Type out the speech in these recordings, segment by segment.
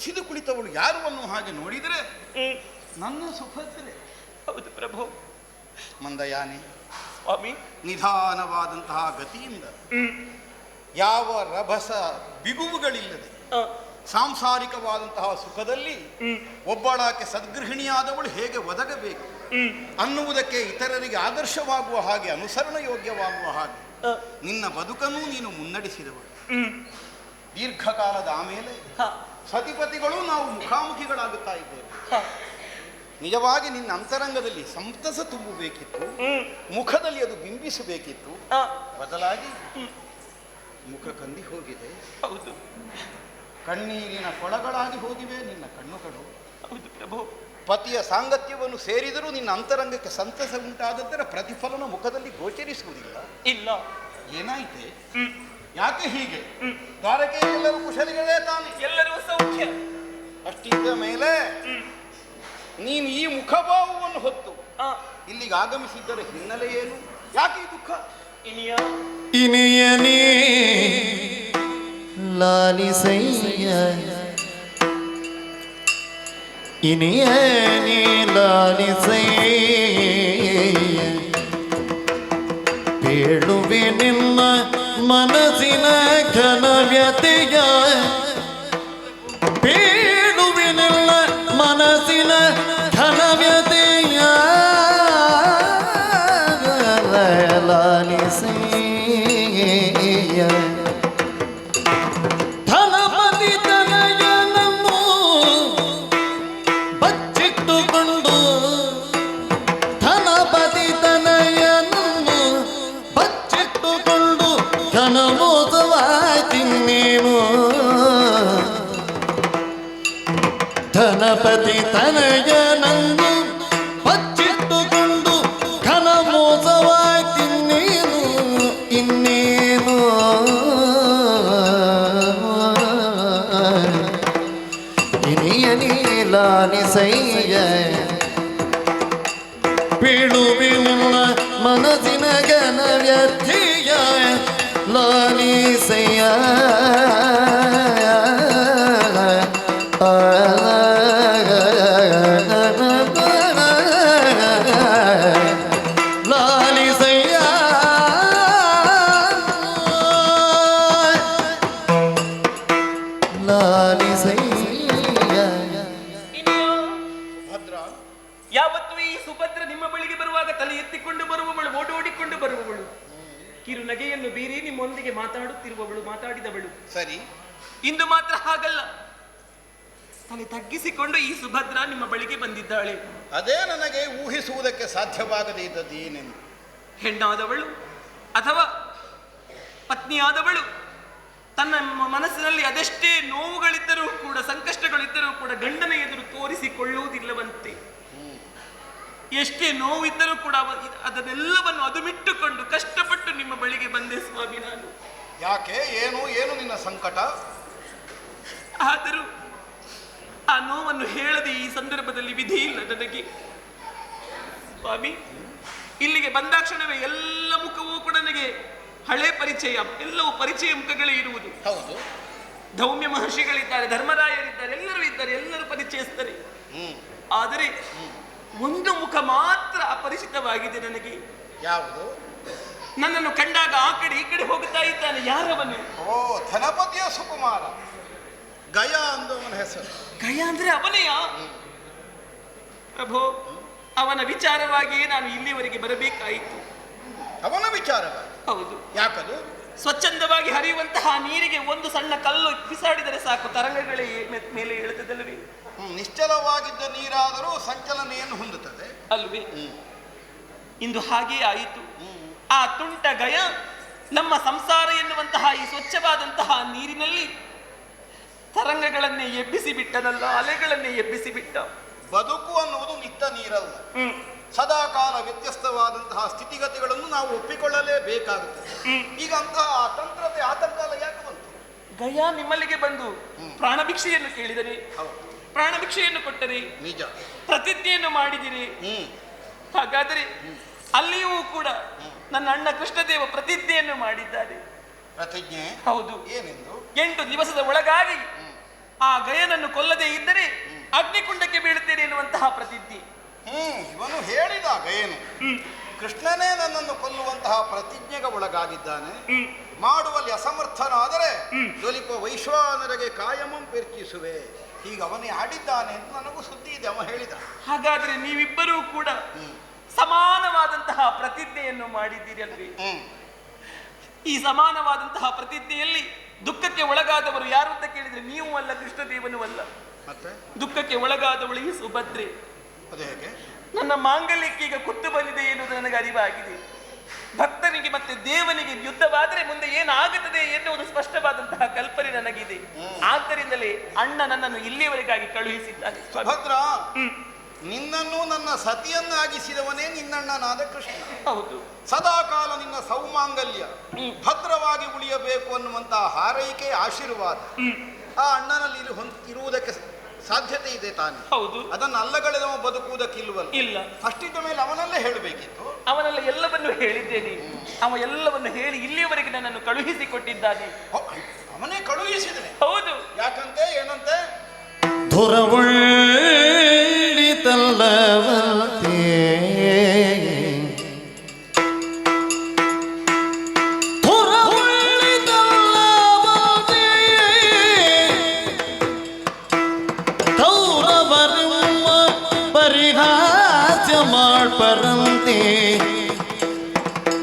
ಕುಸಿದು ಕುಳಿತವಳು ಯಾರು ಅನ್ನೋ ಹಾಗೆ ನೋಡಿದರೆ ನನ್ನ ಸುಭದ್ರೆ. ಹೌದು ಪ್ರಭು. ಮಂದಯಾನೆ ಸ್ವಾಮಿ, ನಿಧಾನವಾದಂತಹ ಗತಿಯಿಂದ ಯಾವ ರಭಸ ಬಿಗುವುಗಳಿಲ್ಲದೆ ಸಾಂಸಾರಿಕವಾದಂತಹ ಸುಖದಲ್ಲಿ ಒಬ್ಬಳಾಕೆ ಸದ್ಗೃಹಿಣಿಯಾದವಳು ಹೇಗೆ ಒದಗಬೇಕು ಅನ್ನುವುದಕ್ಕೆ ಇತರರಿಗೆ ಆದರ್ಶವಾಗುವ ಹಾಗೆ ಅನುಸರಣ ಯೋಗ್ಯವಾಗುವ ಹಾಗೆ ನಿನ್ನ ಬದುಕನ್ನು ನೀನು ಮುನ್ನಡೆಸಿದವಳು. ದೀರ್ಘಕಾಲದ ಆಮೇಲೆ ಸತಿಪತಿಗಳು ನಾವು ಮುಖಾಮುಖಿಗಳಾಗುತ್ತಾ ಇದ್ದೇವೆ. ನಿಜವಾಗಿ ನಿನ್ನ ಅಂತರಂಗದಲ್ಲಿ ಸಂತಸ ತುಂಬಬೇಕಿತ್ತು, ಮುಖದಲ್ಲಿ ಅದು ಬಿಂಬಿಸಬೇಕಿತ್ತು. ಬದಲಾಗಿ ಮುಖ ಕಂದಿ ಹೋಗಿದೆ. ಹೌದು. ಕಣ್ಣೀರಿನ ಕೊಳಗಳಾಗಿ ಹೋಗಿವೆ ನಿನ್ನ ಕಣ್ಣುಗಳು. ಹೌದು ಪ್ರಭು. ಪತಿಯ ಸಾಂಗತ್ಯವನ್ನು ಸೇರಿದರೂ ನಿನ್ನ ಅಂತರಂಗಕ್ಕೆ ಸಂತಸ ಉಂಟಾದದ್ದರ ಪ್ರತಿಫಲನ ಮುಖದಲ್ಲಿ ಗೋಚರಿಸುವುದಿಲ್ಲ. ಇಲ್ಲ. ಏನಾಯ್ತೆ? ಯಾಕೆ ಹೀಗೆ? ದ್ವಾರಕೆ ಎಲ್ಲರೂ ಕುಶಲಿಗಳೇ ತಾನೆ, ಎಲ್ಲರೂ ಸೌಖ್ಯ. ಅಷ್ಟಿದ್ದ ಮೇಲೆ ನೀನು ಈ ಮುಖಭಾವವನ್ನು ಹೊತ್ತು ಇಲ್ಲಿಗೆ ಆಗಮಿಸಿದ್ದರ ಹಿನ್ನೆಲೆ ಏನು? ಯಾಕೆ ಈ ದುಃಖ? ಇನಿಯನೇ ಲಾಲಿಸಯ್ಯ, ಇನಿಯನೇ ಲಾಲಿಸಯ್ಯ, ಬೇಳುವೆ ನಿನ್ನ ಮನಸ್ಸಿನ ಘನವ್ಯತೆಯ, ಬೇಳುವೆ ನಿನ್ನ ಮನಸ್ಸಿನ ಘನವ್ಯತೆಯ, ಲಾಲಿಸಯ್ಯ. ಧನಪತಿ ತನಯನನ್ನು ಬಚ್ಚಿಟ್ಟುಕೊಂಡು, ಧನಪತಿ ತನಯನನ್ನು ಬಚ್ಚಿಟ್ಟುಕೊಂಡು ಘನಮೋಸವಾಯ್ತಿನ್ನೇನು. ಧನಪತಿ ತನಯನನ್ನು ಬಚ್ಚಿಟ್ಟುಕೊಂಡು ಘನಮೋಸವಾಯ್ತಿನ್ನೇನು, ಇನ್ನೇನು. ಲಾಲಿಸಯ್ಯ, ಬೀಳುವಿಲ್ಲ ಮನಸ್ಸಿನ ಘನವ್ಯಥೆಯ, ಲಾಲಿಸಯ್ಯ. ಲಾಲಿಸಯ್ಯ, ಲಾಲಿಸಯ್ಯ. ಯಾವತ್ತು ಈ ಸುಭದ್ರ ನಿಮ್ಮ ಬಳಿಗೆ ಬರುವಾಗ ತಲೆ ಎತ್ತಿಕೊಂಡು ಬರುವವಳು, ಓಡೋಡಿಕೊಂಡು ಬರುವವಳು, ಕಿರು ನಗೆಯನ್ನು ಬೀರಿ ನಿಮ್ಮೊಂದಿಗೆ ಮಾತಾಡುತ್ತಿರುವವಳು, ಮಾತಾಡಿದವಳು. ಸರಿ, ಇಂದು ಮಾತ್ರ ಹಾಗಲ್ಲ, ತಲೆ ತಗ್ಗಿಸಿಕೊಂಡು ಈ ಸುಭದ್ರ ನಿಮ್ಮ ಬಳಿಗೆ ಬಂದಿದ್ದಾಳೆ. ಅದೇ ನನಗೆ ಊಹಿಸುವುದಕ್ಕೆ ಸಾಧ್ಯವಾಗದೇ ಇದ್ದದ್ದು ಏನೆಂದು. ಹೆಣ್ಣಾದವಳು ಅಥವಾ ಪತ್ನಿಯಾದವಳು ತನ್ನ ಮನಸ್ಸಿನಲ್ಲಿ ಅದೆಷ್ಟೇ ನೋವುಗಳಿದ್ದರೂ ಕೂಡ, ಸಂಕಷ್ಟಗಳಿದ್ದರೂ ಕೂಡ ಗಂಡನ ಎದುರು ತೋರಿಸಿಕೊಳ್ಳುವುದಿಲ್ಲವಂತೆ. ಎಷ್ಟೇ ನೋವಿದ್ದರೂ ಕೂಡ ಅದನ್ನೆಲ್ಲವನ್ನು ಅದುಮಿಟ್ಟುಕೊಂಡು ಕಷ್ಟಪಟ್ಟು ನಿಮ್ಮ ಬಳಿಗೆ ಬಂದೆ ಸ್ವಾಮಿ ನಾನು. ಯಾಕೆ? ಏನು ಏನು ನಿನ್ನ ಸಂಕಟ? ಆದರೂ ಆ ನೋವನ್ನು ಹೇಳದೆ ಈ ಸಂದರ್ಭದಲ್ಲಿ ವಿಧಿ ಇಲ್ಲ ನನಗೆ ಸ್ವಾಮಿ. ಇಲ್ಲಿಗೆ ಬಂದಾಕ್ಷಣವೇ ಎಲ್ಲ ಮುಖವೂ ಕೂಡ ನನಗೆ ಹಳೆ ಪರಿಚಯ, ಎಲ್ಲವೂ ಪರಿಚಯ ಮುಖಗಳೇ ಇರುವುದು. ಹೌದು. ಧೌಮ್ಯ ಮಹರ್ಷಿಗಳಿದ್ದಾರೆ, ಧರ್ಮರಾಯರಿದ್ದಾರೆ, ಎಲ್ಲರೂ ಇದ್ದಾರೆ, ಎಲ್ಲರೂ ಪರಿಚಯಿಸ್ತಾರೆ. ಆದರೆ ಒಂದು ಮುಖ ಮಾತ್ರ ಅಪರಿಚಿತವಾಗಿದೆ ನನಗೆ. ಯಾವುದು? ನನ್ನನ್ನು ಕಂಡಾಗ ಆ ಕಡೆ ಈ ಕಡೆ ಹೋಗುತ್ತಾ ಇದ್ದಾನೆ. ಯಾರವನು? ಓ, ಧನಪತಿಯ ಸುಕುಮಾರ, ಗಯ ಅಂದವನ ಹೆಸರು. ಗಯ ಅಂದ್ರೆ ಅವನೆಯಾ? ಪ್ರಭು, ಅವನ ವಿಚಾರವಾಗಿಯೇ ನಾನು ಇಲ್ಲಿವರೆಗೆ ಬರಬೇಕಾಯಿತು. ಅವನ ವಿಚಾರವಾಗಿ? ಹೌದು. ಯಾಕದು? ಸ್ವಚ್ಛಂದವಾಗಿ ಹರಿಯುವಂತಹ ನೀರಿಗೆ ಒಂದು ಸಣ್ಣ ಕಲ್ಲು ಬಿಸಾಡಿದರೆ ಸಾಕು, ತರಂಗಗಳೇ ಮೇಲೆ ಇಳುತ್ತದಲ್ಲವೇ? ನಿಶ್ಚಲವಾಗಿದ್ದ ನೀರಾದರೂ ಸಂಚಲನೆಯನ್ನು ಹೊಂದುತ್ತದೆ ಅಲ್ವೇ? ಇಂದು ಹಾಗೇ ಆಯಿತು. ಆ ತುಂಟ ಗಯ ನಮ್ಮ ಸಂಸಾರ ಎನ್ನುವಂತಹ ಈ ಸ್ವಚ್ಛವಾದಂತಹ ನೀರಿನಲ್ಲಿ ತರಂಗಗಳನ್ನೇ ಎಬ್ಬಿಸಿ ಬಿಟ್ಟನಲ್ಲ, ಅಲೆಗಳನ್ನೇ ಎಬ್ಬಿಸಿ ಬಿಟ್ಟ. ಬದುಕು ಅನ್ನುವುದು ನಿತ್ಯ ನೀರಲ್ಲ, ಸದಾಕಾಲ ವ್ಯತ್ಯಸ್ತವಾದಂತಹ ಸ್ಥಿತಿಗತಿಗಳನ್ನು ನಾವು ಒಪ್ಪಿಕೊಳ್ಳಲೇಬೇಕಾಗುತ್ತದೆ. ಈಗ ಅಂತಹ ತಂತ್ರತೆ ಆತಂಕಾಲ ಯಾಕೆ ಬಂತು? ಗಯ ನಿಮ್ಮಲ್ಲಿಗೆ ಬಂದು ಪ್ರಾಣ ಭಿಕ್ಷೆಯನ್ನು ಕೇಳಿದರೆ, ಪ್ರಾಣ ಭಿಕ್ಷೆಯನ್ನು ಕೊಟ್ಟರೆ, ನಿಜ ಪ್ರತಿಜ್ಞೆಯನ್ನು ಮಾಡಿದಿರಿ. ಹಾಗಾದರೆ ಅಲ್ಲಿಯೂ ಕೂಡ ನನ್ನ ಅಣ್ಣ ಕೃಷ್ಣದೇವ ಪ್ರತಿಜ್ಞೆಯನ್ನು ಮಾಡಿದ್ದಾರೆ. ಪ್ರತಿಜ್ಞೆ? ಹೌದು. ಏನೆಂದು? 8 ದಿವಸದ ಒಳಗಾಗಿ ಆ ಗಯನನ್ನು ಕೊಲ್ಲದೆ ಇದ್ದರೆ ಅಗ್ನಿಕುಂಡಕ್ಕೆ ಬೀಳುತ್ತೇನೆ ಎನ್ನುವಂತಹ ಪ್ರತಿಜ್ಞೆ. ಇವನು ಹೇಳಿದ ಗಯನು ಕೃಷ್ಣನೇ ನನ್ನನ್ನು ಕೊಲ್ಲುವಂತಹ ಪ್ರತಿಜ್ಞೆಗೆ ಒಳಗಾಗಿದ್ದಾನೆ. ಮಾಡುವಲ್ಲಿ ಅಸಮರ್ಥನಾದರೆ ಜ್ವಲಿಪ ವೈಶ್ವಾನರಿಗೆ ಕಾಯಮಂ ಪೆರ್ಚಿಸುವೆ, ಈಗ ಅವನೇ ಆಡಿದ್ದಾನೆ ಅಂತ ನನಗೂ ಸುದ್ದಿ ಇದೆ, ಅವ ಹೇಳಿದ. ಹಾಗಾದ್ರೆ ನೀವಿಬ್ಬರೂ ಕೂಡ ಸಮಾನವಾದಂತಹ ಪ್ರತಿಜ್ಞೆಯನ್ನು ಮಾಡಿದ್ದೀರಿ ಅಲ್ವೇ? ಈ ಸಮಾನವಾದಂತಹ ಪ್ರತಿಜ್ಞೆಯಲ್ಲಿ ದುಃಖಕ್ಕೆ ಒಳಗಾದವರು ಯಾರು ಅಂತ ಕೇಳಿದ್ರೆ ನೀವು ಅಲ್ಲ, ಕೃಷ್ಣದೇವನೂ ಅಲ್ಲ. ಮತ್ತೆ ದುಃಖಕ್ಕೆ ಒಳಗಾದವಳು ಈ ಸುಭದ್ರೆ. ಅದೇ ಹೇಗೆ? ನನ್ನ ಮಾಂಗಲ್ಯಕ್ಕೆ ಈಗ ಕುತ್ತು ಬಂದಿದೆ ಎನ್ನುವುದು ನನಗೆ ಅರಿವಾಗಿದೆ. ಭಕ್ತನಿಗೆ ಮತ್ತೆ ದೇವನಿಗೆ ಯುದ್ಧವಾದರೆ ಮುಂದೆ ಏನಾಗುತ್ತದೆ ಎನ್ನುವುದು ಸ್ಪಷ್ಟವಾದಂತಹ ಕಲ್ಪನೆ ನನಗಿದೆ. ಆದ್ದರಿಂದಲೇ ಅಣ್ಣ ನನ್ನನ್ನು ಇಲ್ಲಿಯವರೆಗಾಗಿ ಕಳುಹಿಸಿದ್ದಾನೆ. ಸುಭದ್ರ, ನಿನ್ನನ್ನು ನನ್ನ ಸತಿಯನ್ನಾಗಿಸಿದವನೇ ನಿನ್ನಣ್ಣನಾದ ಕೃಷ್ಣ. ಹೌದು. ಸದಾಕಾಲ ನಿನ್ನ ಸೌಮಾಂಗಲ್ಯ ಭದ್ರವಾಗಿ ಉಳಿಯಬೇಕು ಅನ್ನುವಂತಹ ಹಾರೈಕೆ ಆಶೀರ್ವಾದ ಆ ಅಣ್ಣನಲ್ಲಿ ಇರುವುದಕ್ಕೆ ಸಾಧ್ಯತೆ ಇದೆ ತಾನೆ. ಹೌದು. ಅದನ್ನು ಅಲ್ಲಗಳೆದವ ಬದುಕುವುದಕ್ಕಿಲ್ವಲ್ಲ. ಇಲ್ಲ. ಅಷ್ಟಿದ್ದ ಮೇಲೆ ಅವನಲ್ಲೇ ಹೇಳಬೇಕಿತ್ತು. ಅವನೆಲ್ಲ ಎಲ್ಲವನ್ನು ಹೇಳಿದ್ದೇನೆ. ಅವ ಎಲ್ಲವನ್ನು ಹೇಳಿ ಇಲ್ಲಿಯವರೆಗೆ ನನ್ನನ್ನು ಕಳುಹಿಸಿಕೊಟ್ಟಿದ್ದಾನೆ. ಅವನೇ ಕಳುಹಿಸಿದನೆ. ಹೌದು. ಯಾಕಂತೆ? ಏನಂತೆ? ಧುರವುಳ್ಳಿತಲ್ಲವಂತೆ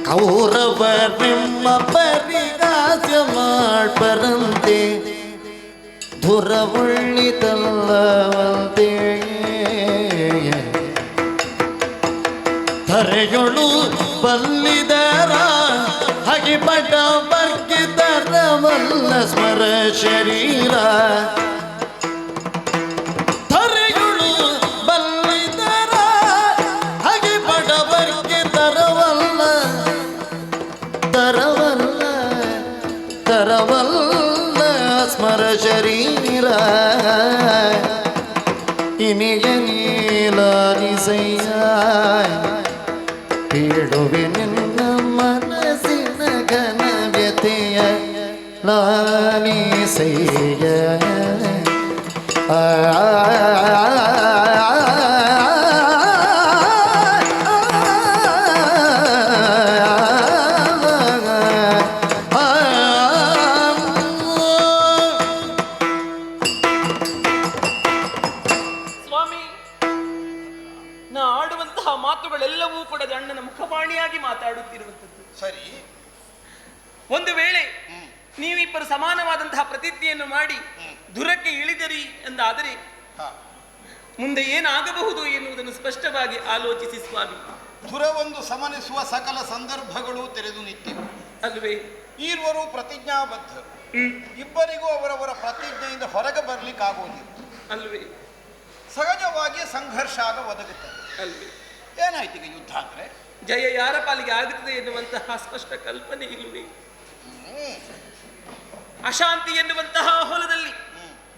ಕೌರವರೆಮ್ಮ ಪರಿಹಾಸ್ಯ ಮಾಡ್ಬರಂತೆ ಧುರವುಳ್ಳಿತಲ್ಲವಂತೆ ಧರೆಯೊಳು ಬಲ್ಲಿದರ ಹಗಿಪಟ ಬರ್ಗಿದರವಲ್ಲ ಸ್ಮರ ಶರೀರ ತರವಲ್ಲ ಸ್ಮರ ಶರೀರ ಇನಿಯ ನೀಲಾನಿಸಯ್ಯ ಪೀಡುವೆ ನಿನ್ನ ಮನಸ್ಸಿನ ಘನ ವ್ಯತೆಯ ಲಾನಿಸಯ್ಯ ಮಾತುಗಳೆಲ್ಲವೂ ಕೂಡ ಅಣ್ಣನ ಮುಖವಾಣಿಯಾಗಿ ಮಾತಾಡುತ್ತಿರುವಂಥದ್ದು. ಸರಿ. ಒಂದು ವೇಳೆ ನೀವಿಬ್ಬರು ಸಮಾನವಾದಂತಹ ಪ್ರತಿಜ್ಞೆಯನ್ನು ಮಾಡಿ ದುರಕ್ಕೆ ಇಳಿದರಿ ಎಂದಾದರೆ ಮುಂದೆ ಏನಾಗಬಹುದು ಎನ್ನುವುದನ್ನು ಸ್ಪಷ್ಟವಾಗಿ ಆಲೋಚಿಸಿ ಸ್ವಾಮಿ. ದುರವೊಂದು ಸಮನಿಸುವ ಸಕಲ ಸಂದರ್ಭಗಳು ತೆರೆದು ನಿಂತಿವೆ ಅಲ್ವೇ? ಈರ್ವರು ಪ್ರತಿಜ್ಞಾಬದ್ಧರು. ಇಬ್ಬರಿಗೂ ಅವರವರ ಪ್ರತಿಜ್ಞೆಯಿಂದ ಹೊರಗೆ ಬರ್ಲಿಕ್ಕಾಗುವುದಿಲ್ಲ ಅಲ್ವೇ? ಸಹಜವಾಗಿ ಸಂಘರ್ಷ ಆಗ ಒದಗುತ್ತದೆ ಅಲ್ವೇ? ಏನಾಯ್ತು ಈಗ ಯುದ್ಧ ಅಂದ್ರೆ? ಜಯ ಯಾರ ಪಾಲಿಗೆ ಆಗುತ್ತದೆ ಎನ್ನುವಂತಹ ಸ್ಪಷ್ಟ ಕಲ್ಪನೆ ಇಲ್ಲವೇ? ಅಶಾಂತಿ ಎನ್ನುವಂತಹ ಹೊಲದಲ್ಲಿ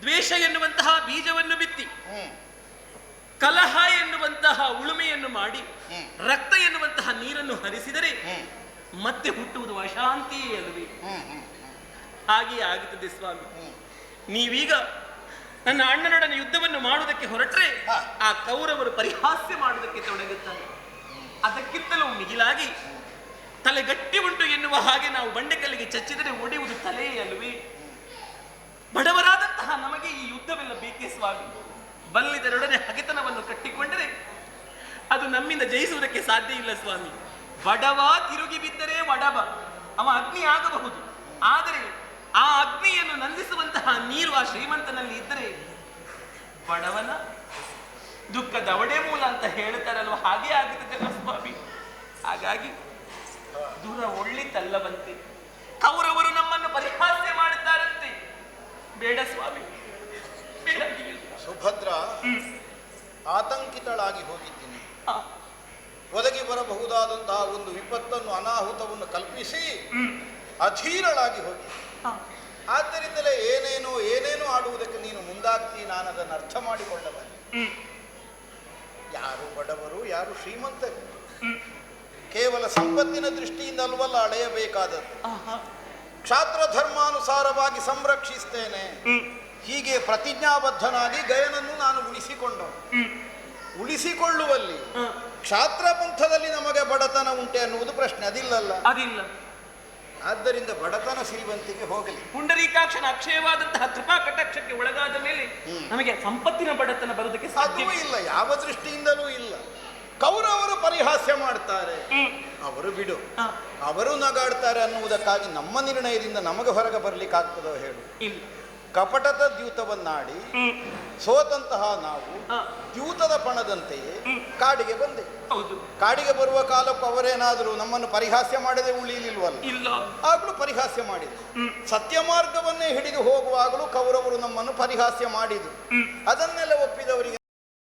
ದ್ವೇಷ ಎನ್ನುವಂತಹ ಬೀಜವನ್ನು ಬಿತ್ತಿ ಕಲಹ ಎನ್ನುವಂತಹ ಉಳುಮೆಯನ್ನು ಮಾಡಿ ರಕ್ತ ಎನ್ನುವಂತಹ ನೀರನ್ನು ಹರಿಸಿದರೆ ಮತ್ತೆ ಹುಟ್ಟುವುದು ಅಶಾಂತಿಯೇ ಅಲ್ಲವೇ? ಹಾಗೆಯೇ ಆಗುತ್ತದೆ ಸ್ವಾಮಿ. ನೀವೀಗ ನನ್ನ ಅಣ್ಣನೊಡನೆ ಯುದ್ಧವನ್ನು ಮಾಡುವುದಕ್ಕೆ ಹೊರಟ್ರೆ ಆ ಕೌರವರು ಪರಿಹಾಸ್ಯ ಮಾಡುವುದಕ್ಕೆ ತೊಡಗುತ್ತಾರೆ. ಅದಕ್ಕಿಂತಲೂ ಮಿಗಿಲಾಗಿ ತಲೆ ಗಟ್ಟಿ ಉಂಟು ಎನ್ನುವ ಹಾಗೆ ನಾವು ಬಂಡೆಕಲ್ಲಿಗೆ ಚಚ್ಚಿದರೆ ಒಡೆಯುವುದು ತಲೆಯೇ ಅಲ್ವೇ? ಬಡವರಾದಂತಹ ನಮಗೆ ಈ ಯುದ್ಧವೆಲ್ಲ ಬೇಕೇ ಸ್ವಾಮಿ? ಬಲ್ಲಿದರೊಡನೆ ಹಗೆತನವನ್ನು ಕಟ್ಟಿಕೊಂಡರೆ ಅದು ನಮ್ಮಿಂದ ಜಯಿಸುವುದಕ್ಕೆ ಸಾಧ್ಯ ಇಲ್ಲ ಸ್ವಾಮಿ. ಬಡವ ತಿರುಗಿ ಬಿದ್ದರೆ ಒಡವ, ಅವ ಅಗ್ನಿ ಆಗಬಹುದು. ಆದರೆ ಆ ಅಗ್ನಿಯನ್ನು ನಂದಿಸುವಂತಹ ನೀರು ಆ ಶ್ರೀಮಂತನಲ್ಲಿ ಇದ್ದರೆ ಬಡವನ ದುಃಖದ ಒಡೆ ಮೂಲ ಅಂತ ಹೇಳ್ತಾರಲ್ವ, ಹಾಗೆ ಆಗುತ್ತದಲ್ಲ ಸ್ವಾಮಿ. ಹಾಗಾಗಿ ದೂರ ಒಳ್ಳಿತಲ್ಲವಂತೆ. ಕೌರವರು ನಮ್ಮನ್ನು ಪರಿಹಾಸ್ಯ ಮಾಡುತ್ತಾರಂತೆ. ಬೇಡ ಸ್ವಾಮಿ, ಬೇಡ. ಸುಭದ್ರ ಆತಂಕಿತಳಾಗಿ ಹೋಗಿದ್ದೀನಿ. ಒದಗಿ ಬರಬಹುದಾದಂತಹ ಒಂದು ವಿಪತ್ತನ್ನು ಅನಾಹುತವನ್ನು ಕಲ್ಪಿಸಿ ಅಧೀರಳಾಗಿ ಹೋಗಿ. ಆದ್ದರಿಂದಲೇ ಏನೇನೋ ಆಡುವುದಕ್ಕೆ ನೀನು ಮುಂದಾಗ್ತಿ. ನಾನು ಅದನ್ನು ಅರ್ಥ ಮಾಡಿಕೊಳ್ಳಬಲ್ಲೆ. ಯಾರು ಬಡವರು, ಯಾರು ಶ್ರೀಮಂತರು, ಕೇವಲ ಸಂಪತ್ತಿನ ದೃಷ್ಟಿಯಿಂದ ಅಲ್ವಲ್ಲ ಅಳೆಯಬೇಕಾದದ್ದು. ಕ್ಷಾತ್ರ ಧರ್ಮಾನುಸಾರವಾಗಿ ಸಂರಕ್ಷಿಸ್ತೇನೆ, ಹೀಗೆ ಪ್ರತಿಜ್ಞಾಬದ್ಧನಾಗಿ ಗಯನನ್ನು ನಾನು ಉಳಿಸಿಕೊಂಡ. ಉಳಿಸಿಕೊಳ್ಳುವಲ್ಲಿ ಕ್ಷಾತ್ರ ಪಂಥದಲ್ಲಿ ನಮಗೆ ಬಡತನ ಉಂಟೆ ಅನ್ನುವುದು ಪ್ರಶ್ನೆ, ಅದಿಲ್ಲಲ್ಲ. ಅದಿಲ್ಲ. ಆದ್ದರಿಂದ ಬಡತನ ಶ್ರೀಮಂತಿಗೆ ಹೋಗಲಿ. ಪುಂಡರೀಕಾಕ್ಷನ ಅಕ್ಷಯವಾದಂತಹ ಕೃಪಾ ಕಟಾಕ್ಷಕ್ಕೆ ಒಳಗಾದ ಮೇಲೆ ನಮಗೆ ಸಂಪತ್ತಿನ ಬಡತನ ಬರೋದಕ್ಕೆ ಅದೂ ಸಾಧ್ಯವೇ ಇಲ್ಲ, ಯಾವ ದೃಷ್ಟಿಯಿಂದಲೂ ಇಲ್ಲ. ಕೌರವರು ಪರಿಹಾಸ್ಯ ಮಾಡ್ತಾರೆ, ಅವರು ಬಿಡು, ಅವರು ನಗಾಡ್ತಾರೆ ಅನ್ನುವುದಕ್ಕಾಗಿ ನಮ್ಮ ನಿರ್ಣಯದಿಂದ ನಮಗೆ ಹೊರಗೆ ಬರ್ಲಿಕ್ಕಾಗ್ತದೋ ಹೇಳು? ಇಲ್ಲ. ಕಪಟದ ದ್ಯೂತವನ್ನಾಡಿ ಸೋತಂತಹ ನಾವು ದ್ಯೂತದ ಪಣದಂತೆಯೇ ಕಾಡಿಗೆ ಬಂದೆ. ಹೌದು. ಕಾಡಿಗೆ ಬರುವ ಕಾಲಕ್ಕೂ ಅವರೇನಾದರೂ ನಮ್ಮನ್ನು ಪರಿಹಾಸ್ಯ ಮಾಡದೆ ಉಳಿಲಿಲ್ವಲ್ಲ? ಇಲ್ಲ. ಆಗ್ಲೂ ಪರಿಹಾಸ್ಯ ಮಾಡಿದ್ರು. ಸತ್ಯ ಮಾರ್ಗವನ್ನೇ ಹಿಡಿದು ಹೋಗುವಾಗಲೂ ಕೌರವರು ನಮ್ಮನ್ನು ಪರಿಹಾಸ್ಯ ಮಾಡಿದ್ರು. ಅದನ್ನೆಲ್ಲ ಒಪ್ಪಿದವರಿಗೆ